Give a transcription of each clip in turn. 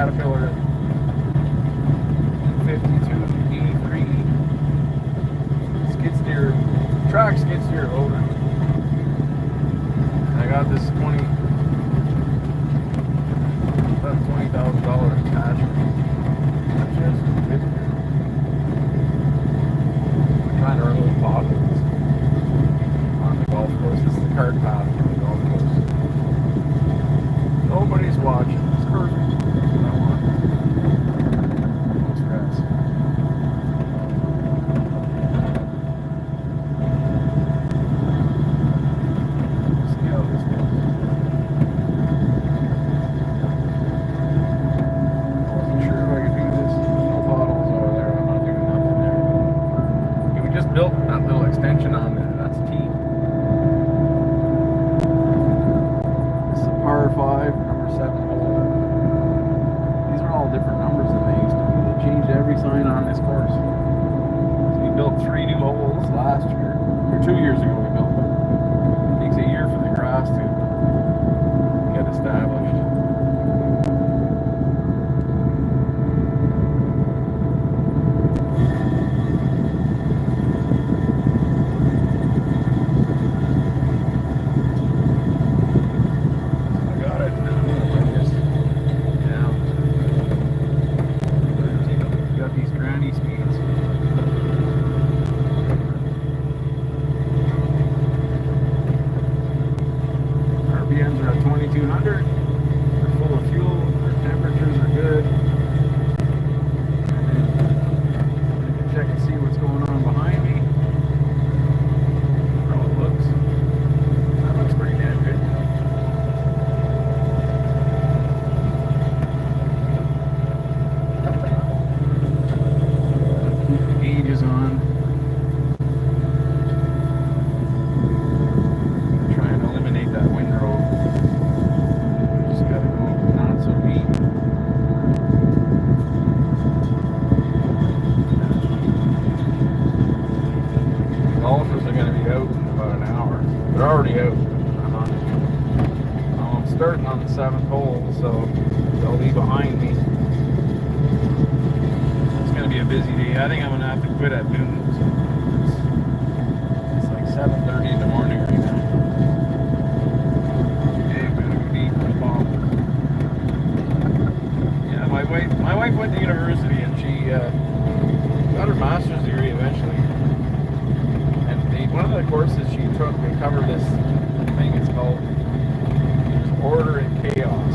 Caterpillar 52E3 skid steer, track skid steer loader. I got this about $20,000 attachment. Just good. I'm trying to remove potholes on the golf course. This is the cart path for the golf course. Nobody's watching. It's perfect. That's what I want. No stress. See how this goes. I wasn't sure if I could do this. There's no potholes over there. I'm not doing nothing there. We just built that little extension on there. That's T. This is a par 5, number 7 hole. These are all different numbers than they used to be. They changed every sign on this course. So we built 3 new holes last year, or 2 years ago we built them. It takes a year for the grass to get established. RPMs are at 2200. They're full of fuel. Their temperatures are good. And then I can check and see what's going on behind me. How it looks. That looks pretty damn good. Keep the gauges on. Try and eliminate that windrow. Just gotta go not so deep. Golfers are gonna be out in about an hour. They're already out. I'm starting on the 7th hole, so they'll be behind me. It's gonna be a busy day. I think I'm gonna have to quit at noon. So it's like 7:30 in the morning right now. My wife went to university and she got her master's degree eventually. And one of the courses she took, they cover this thing. It's called Order and Chaos.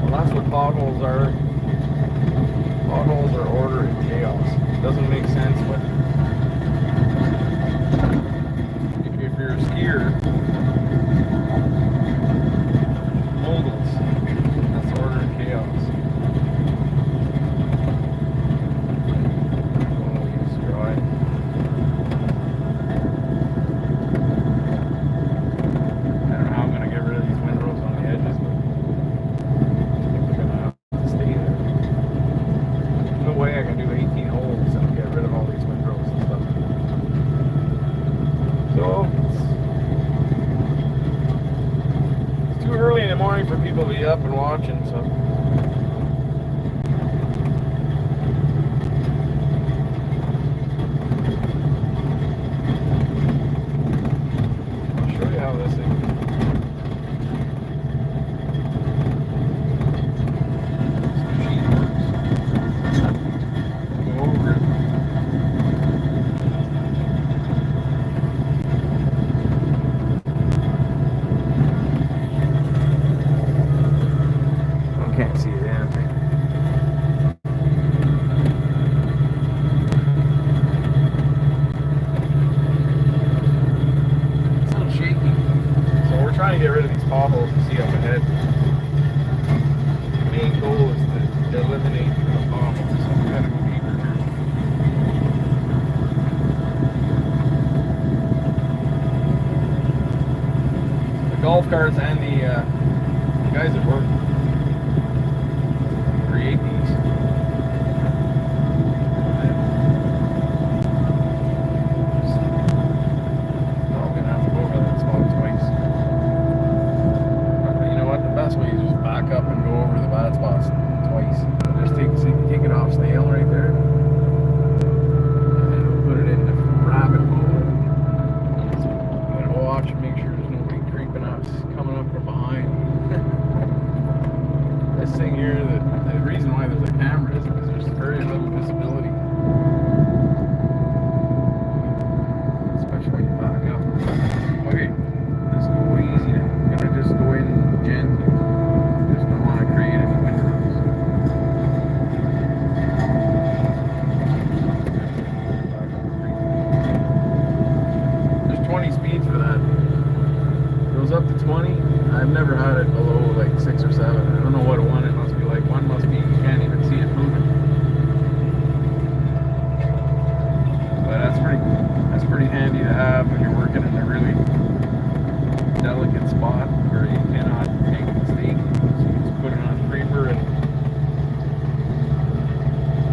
Well, that's what potholes are. Potholes are order and chaos. It doesn't make sense, but if you're a skier, moguls. That's order and chaos. Oh, use dry. I don't know how I'm going to get rid of these windrows on the edges, but I think they're going to have to stay there. There's no way I can do 18 holes and get rid of all these windrows and stuff. So, it's too early in the morning for people to be up and watching, so. I'll show you how this thing. This machine works. Go over it. I can't see a damn thing. It's a little shaky. So we're trying to get rid of these potholes and see up ahead. The main goal is to eliminate the potholes. So we gotta go deeper here. The golf carts and the guys that work create these. I'm gonna have to go over that spot twice. But you know what? The best way is just back up and go over the bad speeds for that. It goes up to 20. I've never had it below like 6 or 7. I don't know what one it must be like. One must be you can't even see it moving. But that's pretty handy to have when you're working in a really delicate spot where you cannot make a mistake. So you just put it on creeper, and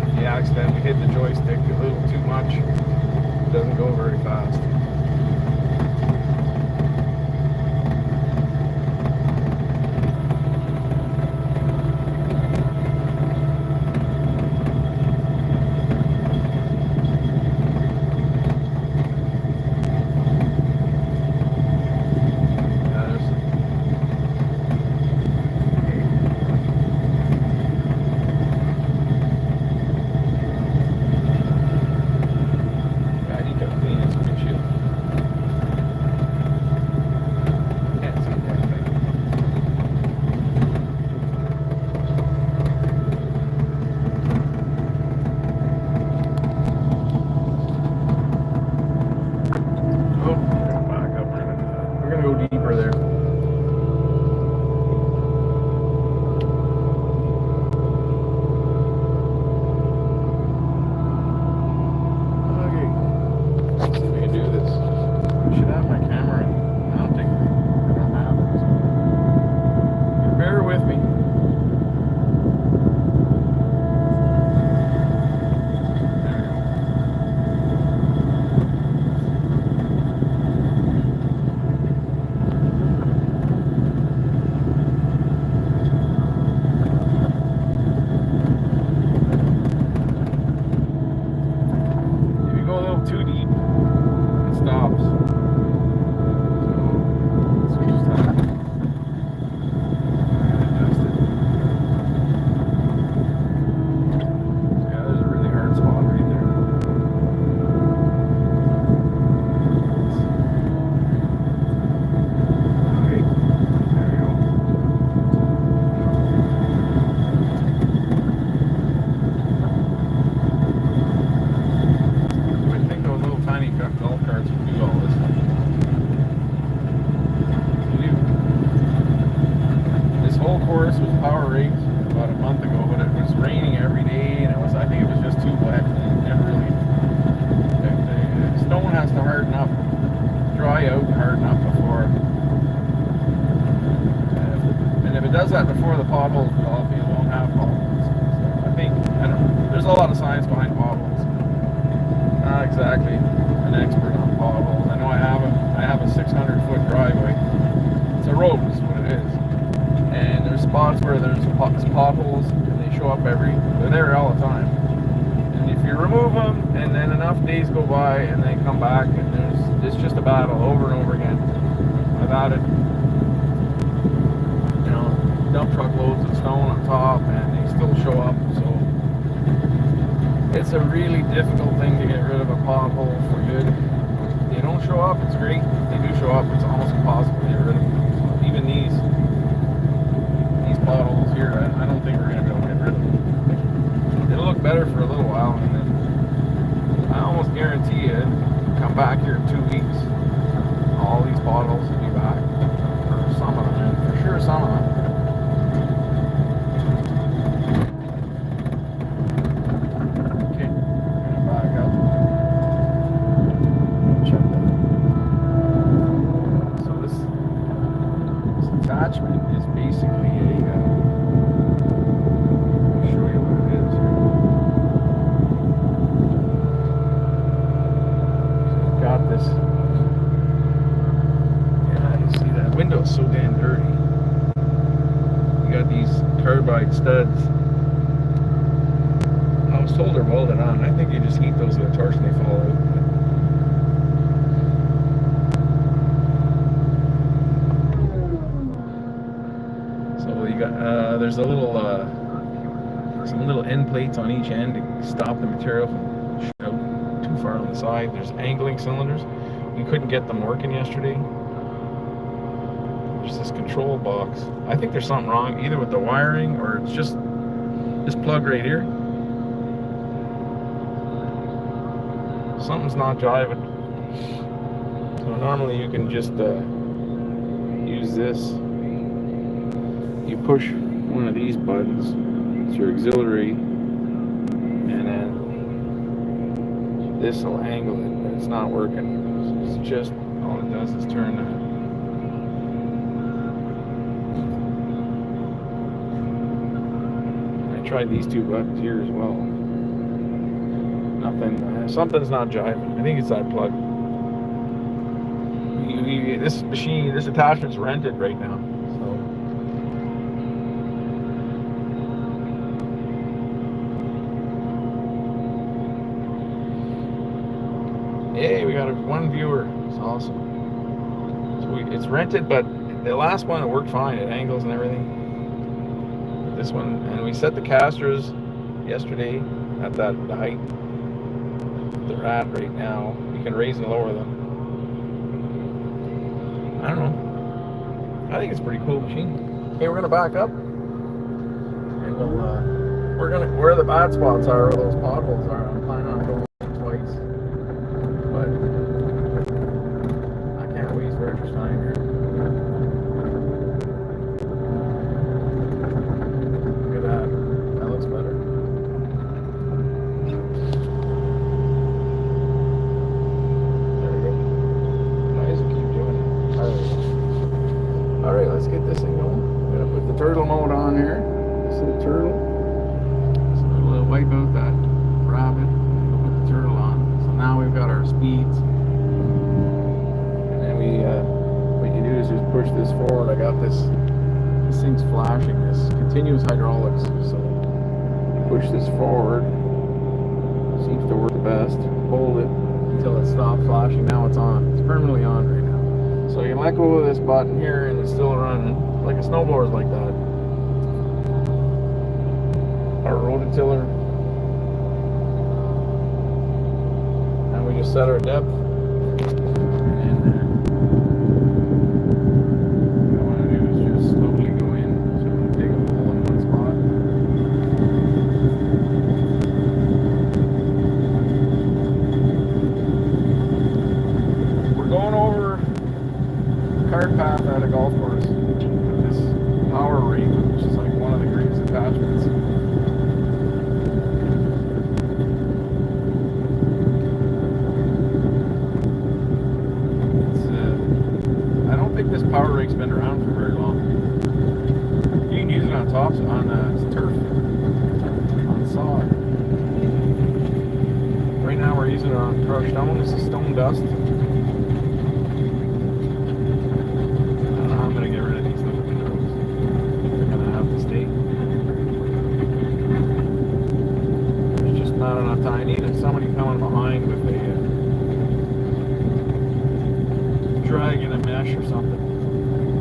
if you accidentally hit the joystick a little too much, it doesn't go very fast. That before the potholes develop, you won't have potholes. So I think, I don't know, there's a lot of science behind potholes. Not exactly an expert on potholes. I know I have a 600-foot driveway. It's a road, is what it is. And there's spots where there's potholes, and they show up they're there all the time. And if you remove them, and then enough days go by, and they come back, and it's just a battle over and over again. I've had it. Dump truckloads of stone on top, and they still show up. So it's a really difficult thing to get rid of a pothole for good. If they don't show up, it's great. If they do show up, it's almost impossible to get rid of them. So even these potholes here, I don't think we're going to be able to get rid of them. It'll look better for a little while, and then I almost guarantee you, come back here in 2 weeks, all these potholes will be back. Or some of them, for sure some of them. So damn dirty. You got these carbide studs. I was told they're welded on. I think you just heat those with a torch and they fall out. So you got there's a little some little end plates on each end to stop the material from shooting out too far on the side. There's angling cylinders. We couldn't get them working yesterday. There's this control box. I think there's something wrong either with the wiring or it's just this plug right here. Something's not jiving. So normally you can just use this. You push one of these buttons, it's your auxiliary, and then this will angle it, but it's not working. So it's just, all it does is turn that. I tried these two buttons here as well. Nothing, something's not jiving. I think it's that plug. This machine, this attachment's rented right now. Yay, we got one viewer. It's awesome. So it's rented, but the last one, it worked fine. It angles and everything. But this one, and we set the casters yesterday at the height they're at right now. You can raise and lower them. I don't know. I think it's a pretty cool machine. Okay, we're gonna back up, and we're gonna, where the bad spots are, where those potholes are, I'm planning on going twice. But I can't waste very much time here. Look at that. That looks better. There we go. Why does it keep doing it? Alright, let's get this thing going. I'm gonna put the turtle mode on here. This little turtle. So we'll wipe out that rabbit. We'll put the turtle on. So now we've got our speeds. And then what you do is just push this forward. I got this thing's flashing, this continuous hydraulics. So you push this forward. Seems to work the best. Hold it until it stops flashing. Now it's on. It's permanently on right now. So you let go of this button here and it's still running. Like a snowblower's like that. Our rototiller. And we just set our depth. And what I want to do is just slowly go in. So I'm going to dig a hole in one spot. We're going over cart path at a golf course. This power rake, which is like one of the greatest attachments. I don't think this power rake's been around for very long. You can use it on tops, on turf, on sod. Right now we're using it on crushed stone. This is stone dust. I'm gonna get rid of these little windows. They're gonna have to stay. There's just not enough time. I needed somebody coming behind with a drag in a mesh or something.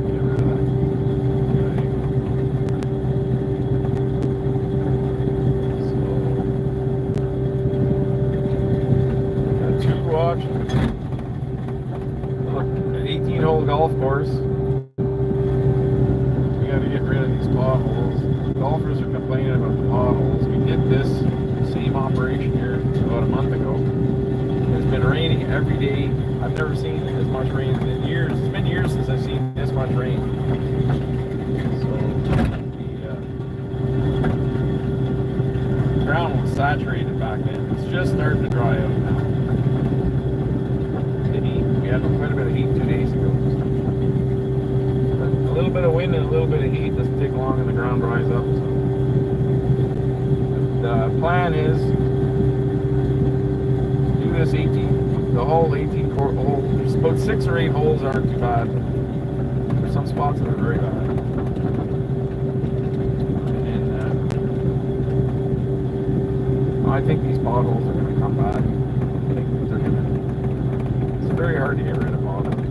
Get rid of that. Okay. So, got 2 watch. Look, an 18-hole golf course. Get rid of these potholes. Golfers are complaining about the potholes. We did this same operation here about a month ago. It's been raining every day. I've never seen as much rain in years. It's been years since I've seen this much rain. So the ground was saturated back then. It's just starting to dry out now. The heat. We had quite a bit of heat 2 days ago. A little bit of wind and a little bit of heat doesn't take long and the ground dries up. So the plan is to do this 18, the whole 18 hole. There's about 6 or 8 holes aren't too bad. There's some spots that are very bad. And I think these potholes are going to come back. I think they're going to. It's very hard to get rid of potholes.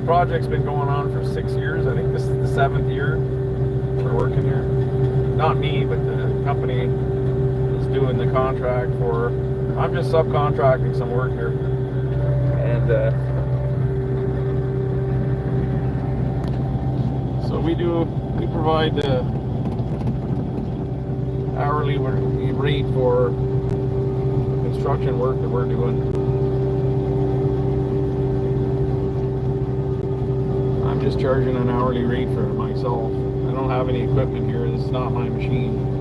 Project's been going on for 6 years. I think this is the 7th year we're working here. Not me, but the company is doing the contract for. I'm just subcontracting some work here, and we provide the hourly rate for construction work that we're doing. I'm just charging an hourly rate for myself. I don't have any equipment here. This is not my machine.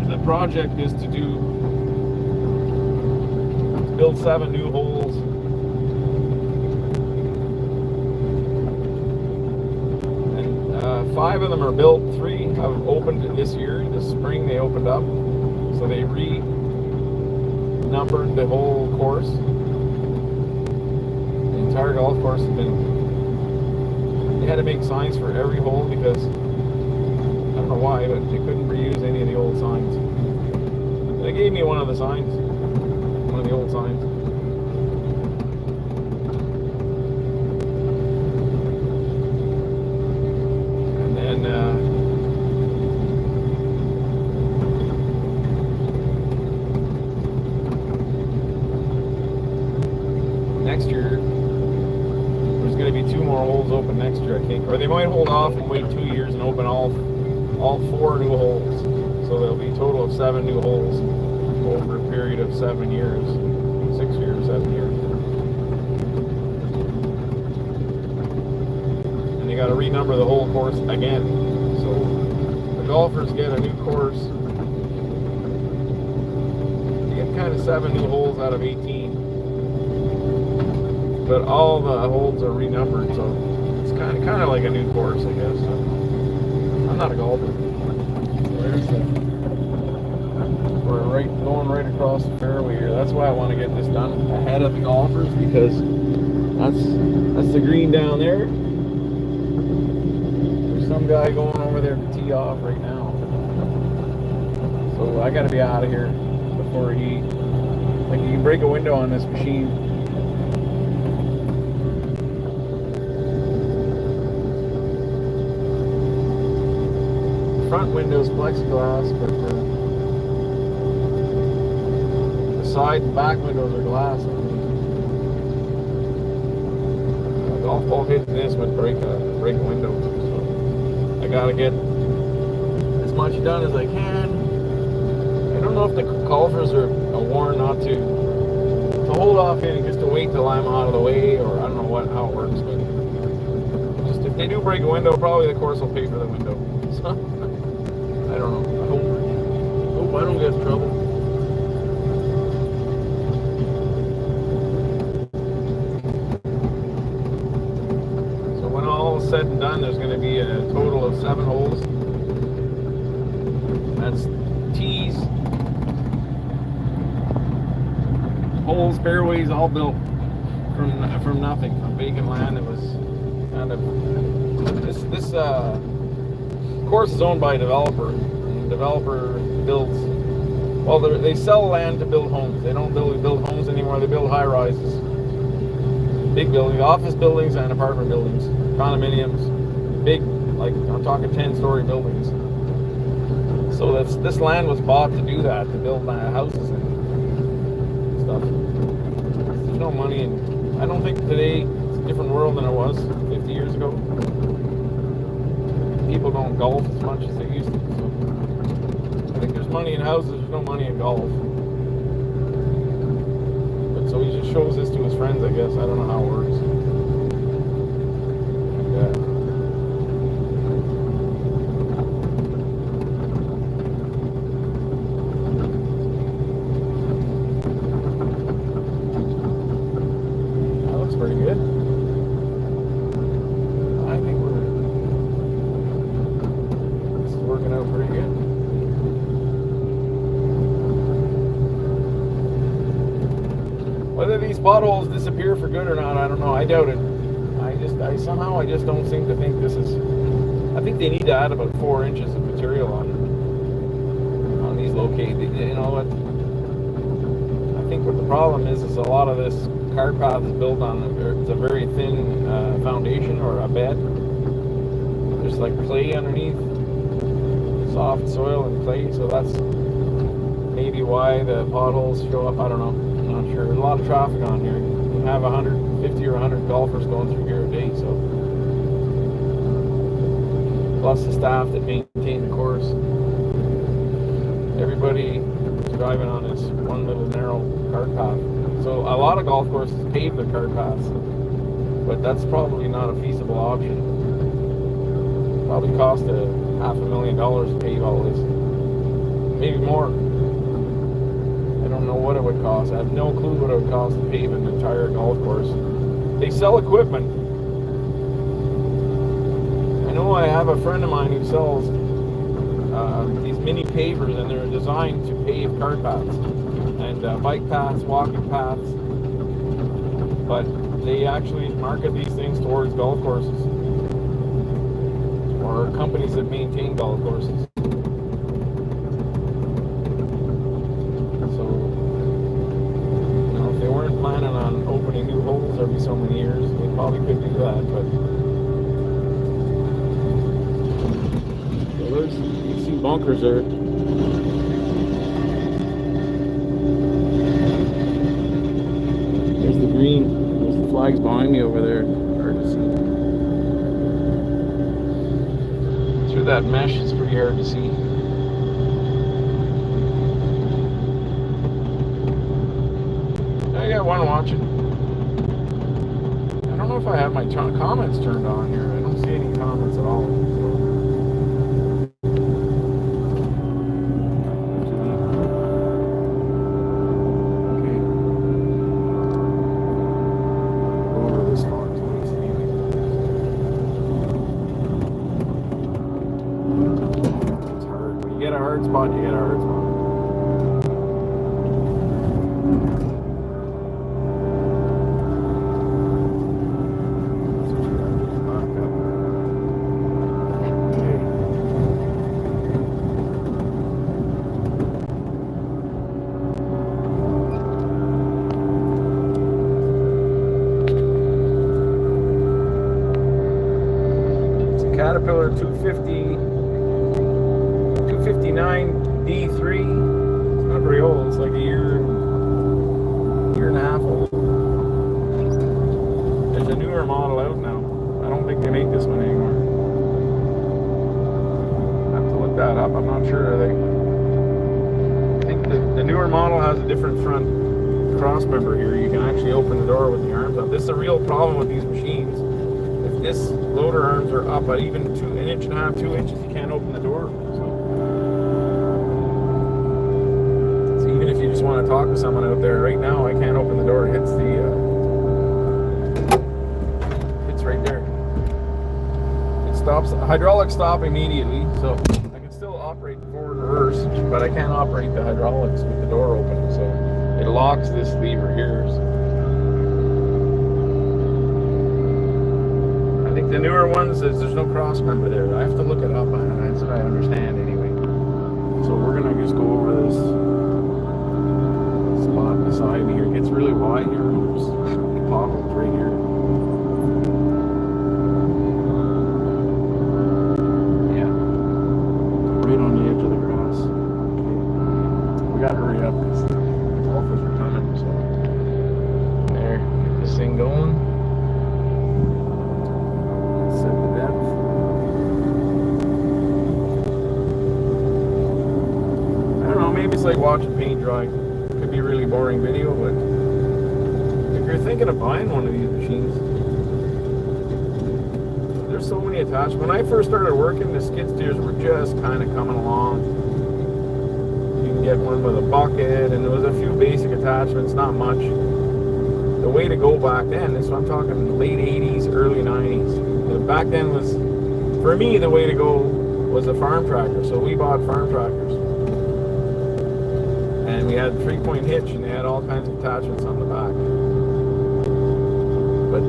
The project is to build 7 new holes. And 5 of them are built. 3 have opened this year. This spring they opened up. So they re-numbered the whole course. The entire golf course has been... They had to make signs for every hole because... I don't know why, but they couldn't reuse any of the old signs. They gave me one of the signs. One of the old signs. And then... next year, there's going to be 2 more holes open next year, I think. Or they might hold off and wait 2 years and open all 4 new holes. So there'll be a total of 7 new holes over a period of 7 years. 6 years, 7 years. And you got to renumber the whole course again. So the golfers get a new course. You get kind of 7 new holes out of 18. But all the holes are renumbered, so it's kind of like a new course, I guess. I'm not a golfer. We're going right across the fairway here. That's why I want to get this done ahead of the golfers, because that's the green down there. There's some guy going over there to tee off right now. So I got to be out of here before he... Like, you can break a window on this machine. Front window's plexiglass, but the side and back windows are glass. A golf ball hitting this would break a window. So I gotta get as much done as I can. I don't know if the golfers are warned not to hold off hitting, just to wait till I'm out of the way, or I don't know how it works. But just if they do break a window, probably the course will pay for the window. So. I don't know. I hope I don't get in trouble. So when all is said and done, there's going to be a total of 7 holes. That's tees, holes, fairways, all built from nothing, from vacant land. It was kind of this course is owned by a developer. The developer builds, well, they sell land to build homes. They don't build homes anymore. They build high rises, big buildings, office buildings and apartment buildings, condominiums, big, like I'm talking 10-story buildings. So this land was bought to do that, to build houses and stuff. There's no money, and I don't think today it's a different world than it was 50 years ago. People don't golf as much as they used to. So I think there's money in houses, there's no money in golf. But so he just shows this to his friends, I guess. I don't know how it works. Yeah. That looks pretty good. Working out pretty good. Whether these potholes disappear for good or not, I don't know. I doubt it. I just don't seem to think this is... I think they need to add about 4 inches of material on these located. You know what? I think what the problem is a lot of this cart path is built on it's a very thin foundation or a bed. There's like clay underneath. Soft soil and clay, so that's maybe why the potholes show up. I don't know. I'm not sure. There's a lot of traffic on here. You have 150 or 100 golfers going through here a day, so plus the staff that maintain the course. Everybody driving on this one little narrow cart path. So a lot of golf courses pave their cart paths, but that's probably not a feasible option. Probably cost $500,000 to pave all this, maybe more. I don't know what it would cost. I have no clue what it would cost to pave an entire golf course. They sell equipment. I know I have a friend of mine who sells these mini pavers, and they're designed to pave cart paths and bike paths, walking paths, but they actually market these things towards golf courses or companies that maintain golf courses. So, you know, if they weren't planning on opening new holes every so many years, they probably could do that, but you see bunkers there. There's the green. There's the flags behind me over there. Hard to see. Through that mesh, it's pretty hard to see. I got one watching. I don't know if I have my comments turned on here. I don't see any comments at all. You get a hard spot. That's what you gotta do, back up. Okay. It's a Caterpillar 259 D3. It's not very old. It's like a year and a half old. There's a newer model out now. I don't think they make this one anymore. I have to look that up. I'm not sure. I think the newer model has a different front cross member here. You can actually open the door with the arms up. This is a real problem with these machines. If this loader arms are up at even an inch and a half, 2 inches, you can't open the door. So even if you just want to talk to someone out there, right now I can't open the door. It hits right there. It stops. Hydraulics stop immediately, so I can still operate the forward reverse, but I can't operate the hydraulics with the door open. So it locks this lever here. So I think the newer ones, there's no cross member there. I have to look it up. That's what I understand anyway. So we're gonna just go over this spot beside me here. It gets really wide here. There's potholes right here. Yeah, right on the edge of the grass. We gotta hurry up because the golfers are coming. So there, get this thing going. Set the depth. I don't know, maybe it's like watching paint dry. Could be a really boring video, but if you're thinking of buying one of these machines, there's so many attachments. When I first started working, the skid steers were just kind of coming along. You can get one with a bucket, and there was a few basic attachments, not much. The way to go back then, this I'm talking late 80s, early 90s. Back then was, for me, the way to go was a farm tractor. So we bought farm tractors. And we had 3-point hitch, and they had all kinds of attachments on the back. But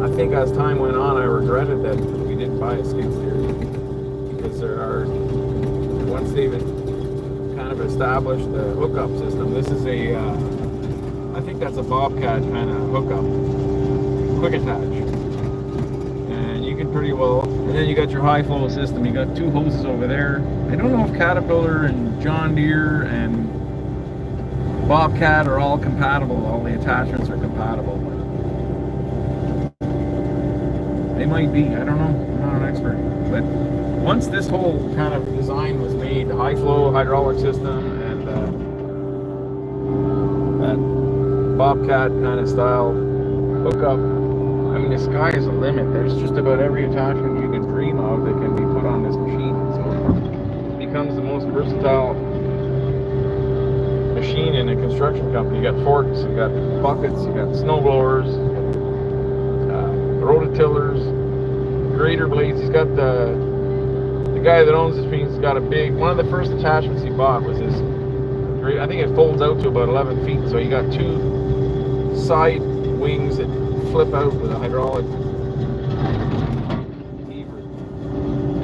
I think as time went on, I regretted that we didn't buy a skid steer. Because there are, once they've kind of established the hookup system, this is a, I think that's a Bobcat kind of hookup. Quick attach. Pretty well, and then you got your high flow system. You got 2 hoses over there. I don't know if Caterpillar and John Deere and Bobcat are all compatible. All the attachments are compatible. They might be. I don't know. I'm not an expert. But once this whole kind of design was made, the high flow hydraulic system and that Bobcat kind of style hookup, I mean, the sky is the limit. There's just about every attachment you can dream of that can be put on this machine. So it becomes the most versatile machine in a construction company. You got forks, you got buckets, you got snow blowers, rototillers, grader blades. He's got the guy that owns this machine. He's got a big, one of the first attachments he bought was this. I think it folds out to about 11 feet. So you got two side wings that flip out with a hydraulic lever,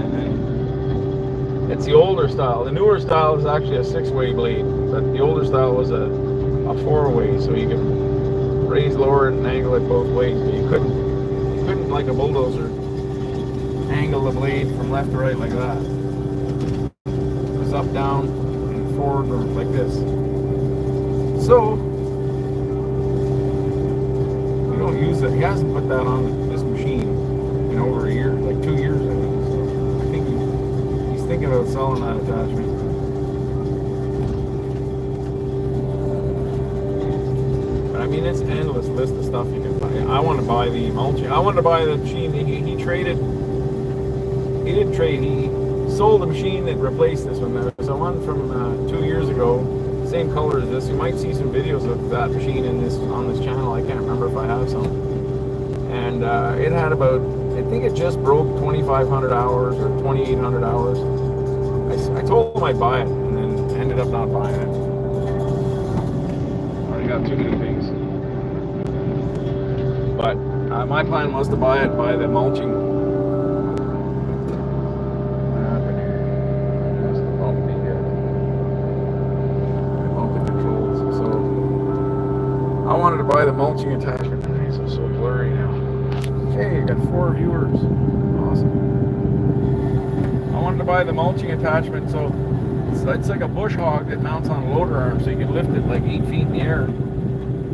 and then it's the older style. The newer style is actually a 6-way blade, but the older style was a 4-way, so you can raise, lower, and angle it both ways. But you couldn't like a bulldozer angle the blade from left to right like that. It was up, down, and forward, or like this. So we don't use it. He hasn't put that on this machine in over a year, like 2 years, I think. So I think he's thinking about selling that attachment. But I mean, it's an endless list of stuff you can buy. I want to buy the mulching. I wanted to buy the machine. He traded. He didn't trade. He sold the machine that replaced this one. There was a one from 2 years ago, same color as this. You might see some videos of that machine on this channel. I can't remember if I have some. And it had about, I think it just broke 2,500 hours or 2,800 hours. I told him I'd buy it, and then ended up not buying it. Already got too many things. But my plan was to buy the mulching. I wanted to buy the mulching attachment. These are so blurry now. Hey, I got 4 viewers. Awesome. I wanted to buy the mulching attachment, so it's like a bush hog that mounts on a loader arm, so you can lift it like 8 feet in the air.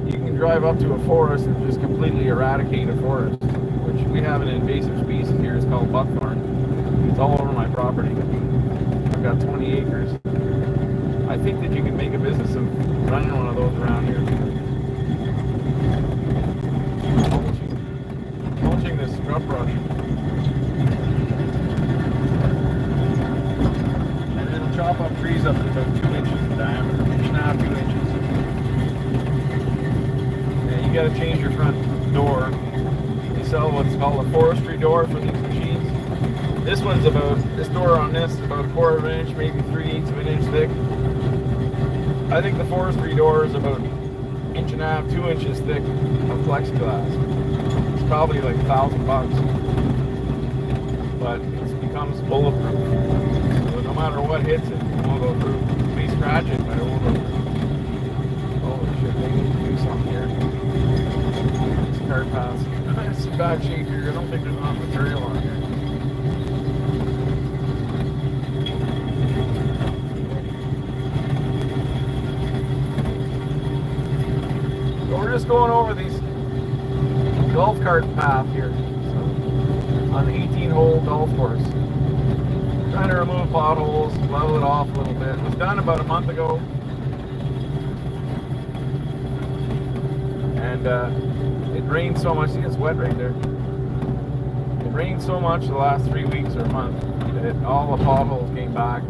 You can drive up to a forest and just completely eradicate a forest, which we have an invasive species here. It's called buckthorn. It's all over my property. I've got 20 acres. I think that you can make a business of running one of those around here. Mulching this scrub brush. And it'll chop up trees up to about 2 inches in diameter. 1.5 to 2 inches. And you gotta change your front door. They sell what's called a forestry door for these machines. This one's this door on this is about 1/4 of an inch, maybe 3/8 of an inch thick. I think the forestry door is about 1.5 to 2 inches thick of plexiglass. It's probably like $1,000, but it becomes bulletproof. So no matter what hits it, it won't go through. It may scratch it, but it won't go through. Holy shit, they need to do something here. This car pass. It's in bad shape here. I don't think there's enough material on here. We're just going over these golf cart path here, so, on the 18-hole golf course. Trying to remove potholes, level it off a little bit. It was done about a month ago, and it rained so much. See, it's wet right there. It rained so much the last 3 weeks or a month that all the potholes came back.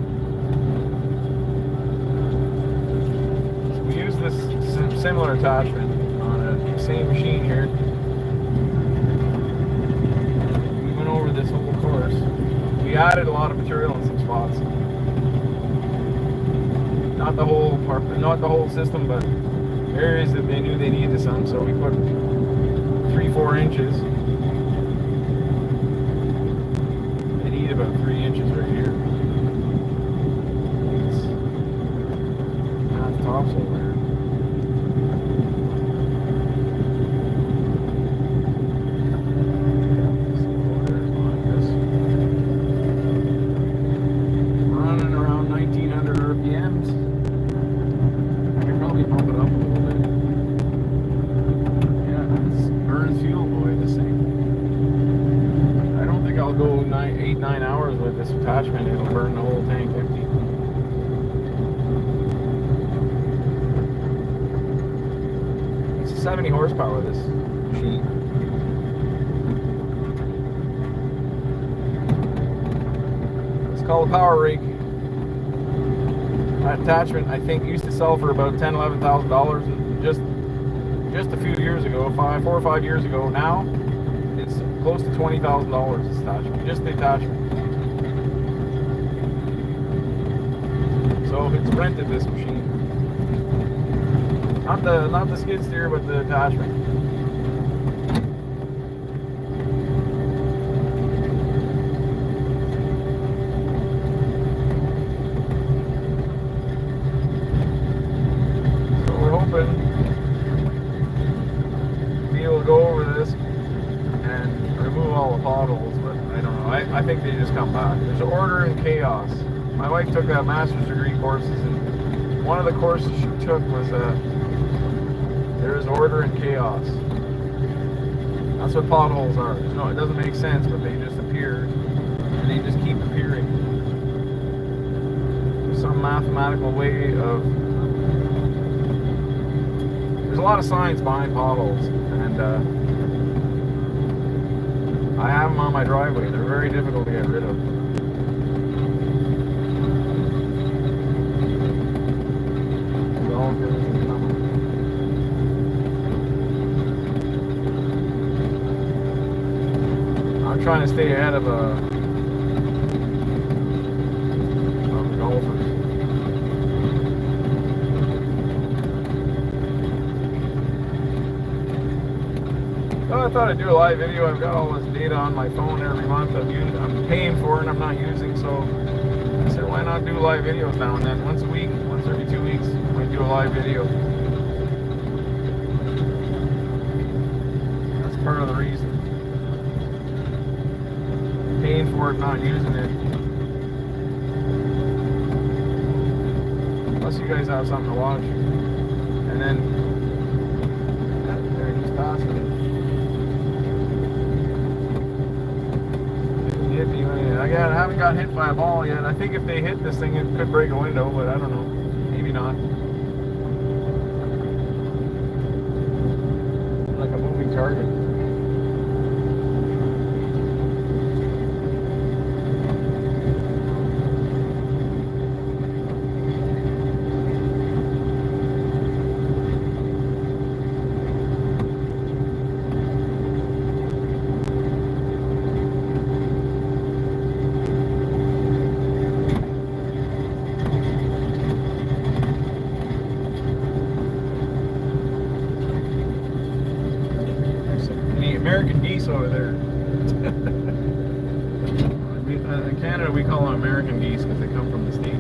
So we use this similar attachment on the same machine here. We went over this whole course. We added a lot of material in some spots. Not the whole system, but areas that they knew they needed some. So we put 3-4 inches. They need about 3 inches right here. It's half topsoil there. Running around 1900 RPMs. I could probably pump it this attachment, it'll burn the whole tank empty. It's 70 horsepower, this machine. It's called a power rake. That attachment, I think, used to sell for about $10,000, $11,000, and just a few years ago, 4 or 5 years ago. Now it's close to $20,000. This attachment, just the attachment. So it's rented, this machine. Not the skid steer, but the attachment. So we're hoping to be able to go over this and remove all the potholes, but I don't know. I think they just come back. There's order and chaos. My wife took a master's degree courses, and one of the courses she took was there is order and chaos. That's what potholes are. No, it doesn't make sense, but they just appear, and they just keep appearing. There's some mathematical way of. There's a lot of science behind potholes, and I have them on my driveway. They're very difficult to get rid of. I'm trying to stay ahead of the golfers. So I thought I'd do a live video. I've got all this data on my phone every month. I'm paying for it and I'm not using, so I said, why not do live videos now and then? Once a week, once every 2 weeks, I might do a live video. That's part of the reason. Paying for it, not using it. Unless you guys have something to watch. And then, there he's passing it. Didn't hit me. I haven't got hit by a ball yet. I think if they hit this thing, it could break a window, but I don't know. Maybe not. Like a moving target. American geese over there. In Canada, we call them American geese because they come from the States. I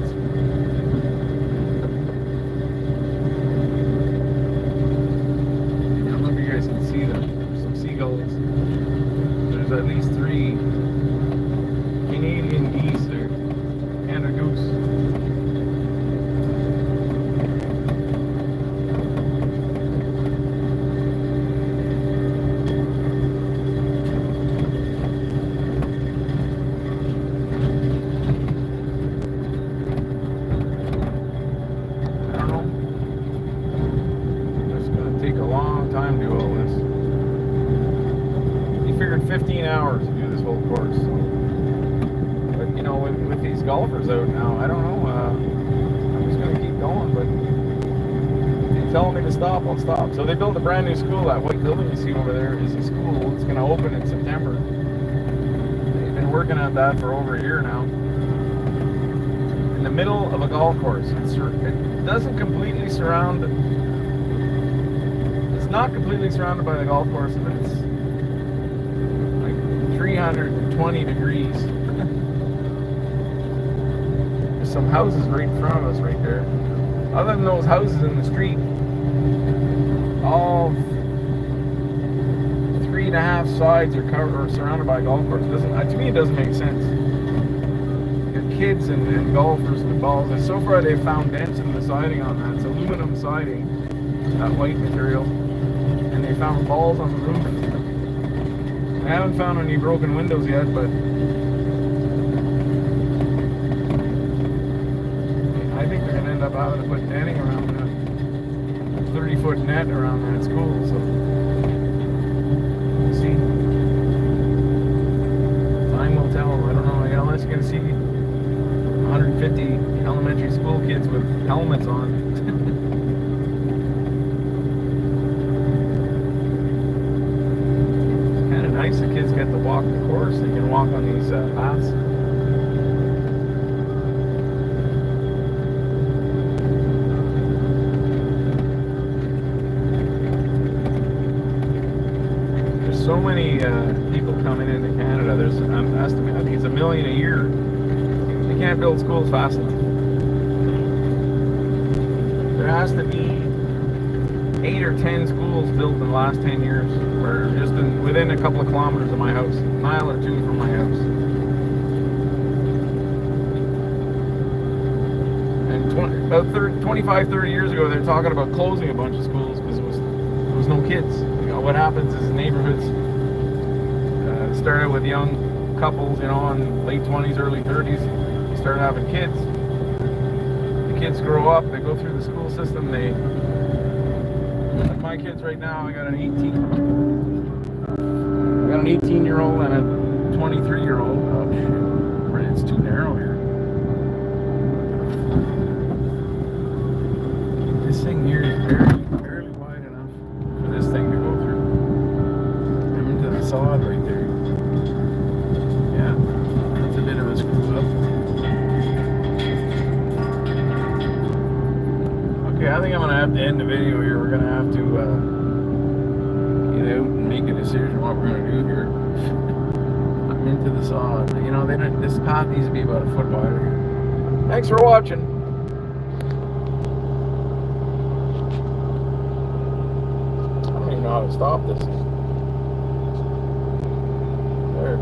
don't know if you guys can see them. There's some seagulls. There's at least 3 Canadian geese there. Canada goose. Time to do all this. You figured 15 hours to do this whole course. But you know, with these golfers out now, I don't know. I'm just gonna keep going. But if you tell me to stop, I'll stop. So they built a brand new school. That white building you see over there is a school. It's gonna open in September. They've been working on that for over a year now. In the middle of a golf course. It doesn't completely surround. Not completely surrounded by the golf course, but it's like 320 degrees. There's some houses right in front of us right there. Other than those houses in the street, all 3.5 sides are covered or surrounded by a golf course. To me, it doesn't make sense. You got kids and golfers with balls. And so far, they've found dents in the siding on that. It's aluminum siding, that white material. And they found balls on the roof. I haven't found any broken windows yet, but up having to put netting around that 30-foot net around that school. So we'll see. Time will tell. I don't know. Unless you're gonna see 150 elementary school kids with helmets on. Kind of nice. The kids get to walk the course. They can walk on these paths. So many people coming into Canada. There's an estimate, I think it's 1 million a year. They can't build schools fast enough. There has to be 8 or 10 schools built in the last 10 years. We're just within a couple of kilometers of my house, a mile or two from my house. And 25, 30 years ago, they were talking about closing a bunch of schools because there was no kids. You know, what happens is neighborhoods started with young couples, you know, in late 20s, early 30s. You start having kids. The kids grow up. They go through the school system. Like my kids right now, I got an 18-year-old and a 23-year-old. Oh shit! It's too narrow here. This thing here is barely wide enough for this thing to go through. I'm into the sod right there. Yeah, that's a bit of a screw up. Okay, I think I'm gonna have to end the video here. We're gonna have to get out and make a decision what we're gonna do here. I'm into the sod. You know, this path needs to be about a foot wider. Thanks for watching. I don't even know how to stop this. There.